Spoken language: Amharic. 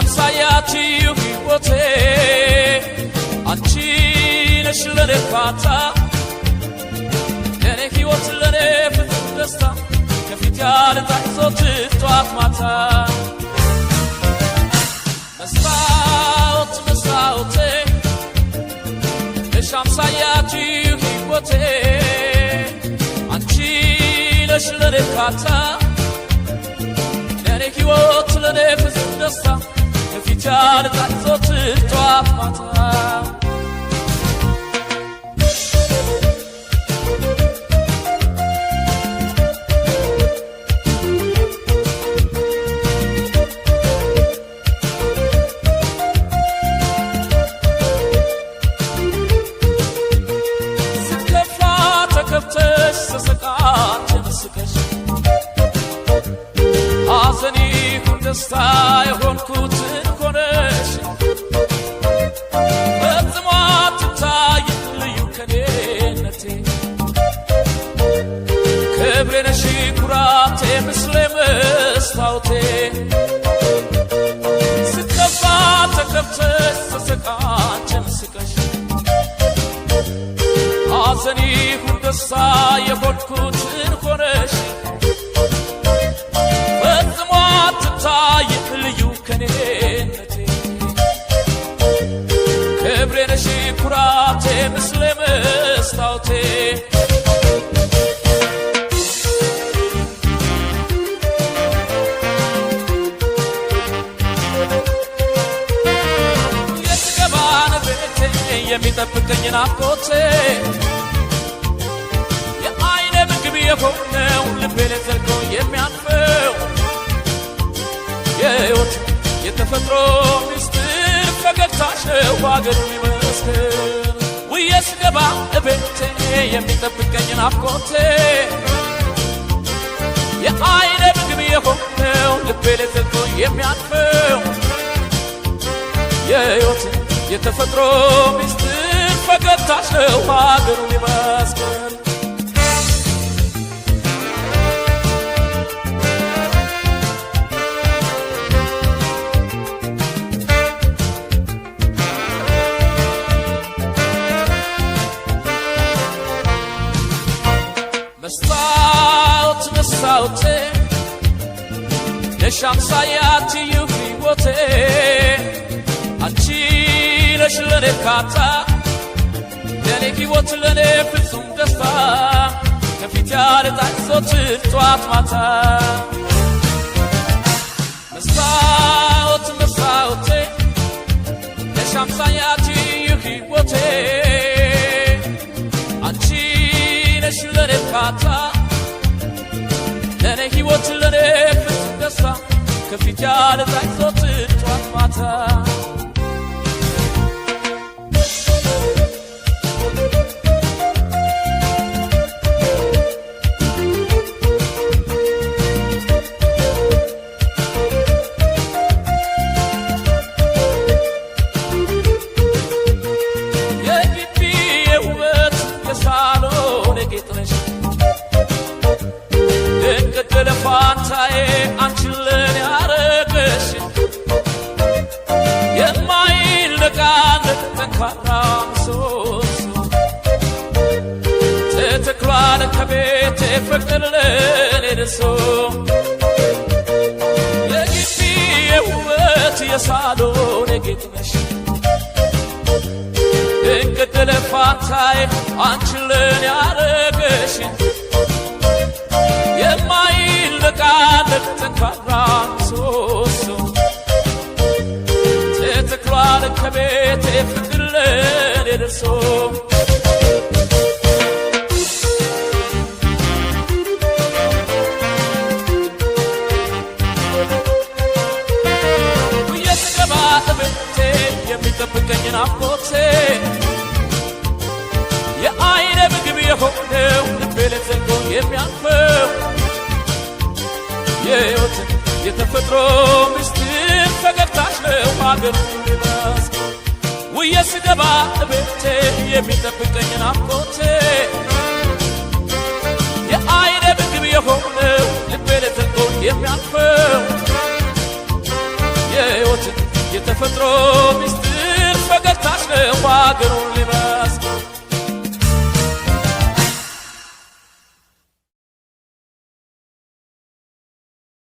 ለሻምሳያችሁ ሕይወቴ አንቺ ነሽ ለኔ ፋታ ለኔ ሕይወት ለኔ ፍጹም ደስታ ከፊት ያልታይ ዘወትር ጠዋት ማታ መስታወት መስታወቴ ለሻምሳያችሁ ሕይወቴ አንቺ ነሽ ለኔ ፋታ ለኔ ሕይወት ለኔ ፍጹም ደስታ ከፊት ያልታይ ዘወትር ጠዋት ማታ ደስታ የሆንኩትን ሆነሽ ፈጽሞ አትታይ ልዩ ከኔነቴ ክብሬ ነሽ ኩራቴ ምስሌ መስታወቴ ስከፋ ተከፍተሽ ስስቃችን ስቀሽ ሐዘን ይሁን ደስታ የሆንኩትን ሆነሽ ልዩ ከኔነቴ ክብሬ ነሽ ኩራቴ ምስሌ መስታወቴ የስገባን ቤቴ የሚጠብቀኝ ናፍቆቴ የዓይኔ ምግብ የሆነው ልቤ ላይ ዘልቆ የሚያልፈው የሕይወት የተፈጥሮ ምስጢር ፈገግታሽ ነው አገሩ ይመስገን ውዬ ስገባ እቤቴ የሚጠብቀኝ ናፍቆቴ የዓይኔ ምግብ የሆነው ልቤ ላይ ዘልቆ የሚያልፈው የሕይወት የተፈጥሮ ምስጢር ፈገግታሽ ነው አገሩ ይመስገን መስታወት መስታወቴ ለሻምሳያችሁ ሕይወቴ አንቺ ነሽ ለኔ ፋታ ለኔ ሕይወት ለኔ ፍጹም ደስታ ከፊት ያልታይ ዘወትር ጠዋት ማታ መስታወት መስታወቴ ለሻምሳያችሁ ሕይወቴ አንቺ ነሽ ለኔ ፋታ ለኔ ሕይወት ለኔ ፍጹም ደስታ ከፊት ያልታይ ዘወትር ጠዋት ማታ ፋንታዬ አንቺን ለኔ ያረገሽ የማይለቃለት ጠንካራ ምሰሶ ተተክሏል ከቤቴ ፍቅር ለኔ ደርሶ የግቢ የውበት የሳሎን ጌጥ ነሽ ድንቅ ፋንታዬ አንቺን ለኔ ያረገሽ የማይለቃለት ጠንካራ ምሰሶ ተተክሏል ከቤቴ ፍቅር ለኔ ደርሶ ውዬ ስገባ እቤቴ የሚጠብቀኝ ናፍቆቴ የዓይኔ ምግብ የሆነው ልቤ ላይ ዘልቆ የሚያልፈው የሕይወት የተፈጥሮ ምስጢር ፈገግታሽ ነው አገሩ ይመስገን ውዬ ስገባ እቤቴ የሚጠብቀኝ ናፍቆቴ የዓይኔ ምግብ የሆነው ልቤ ላይ ዘልቆ የሚያልፈው የሕይወት የተፈጥሮ ሚስት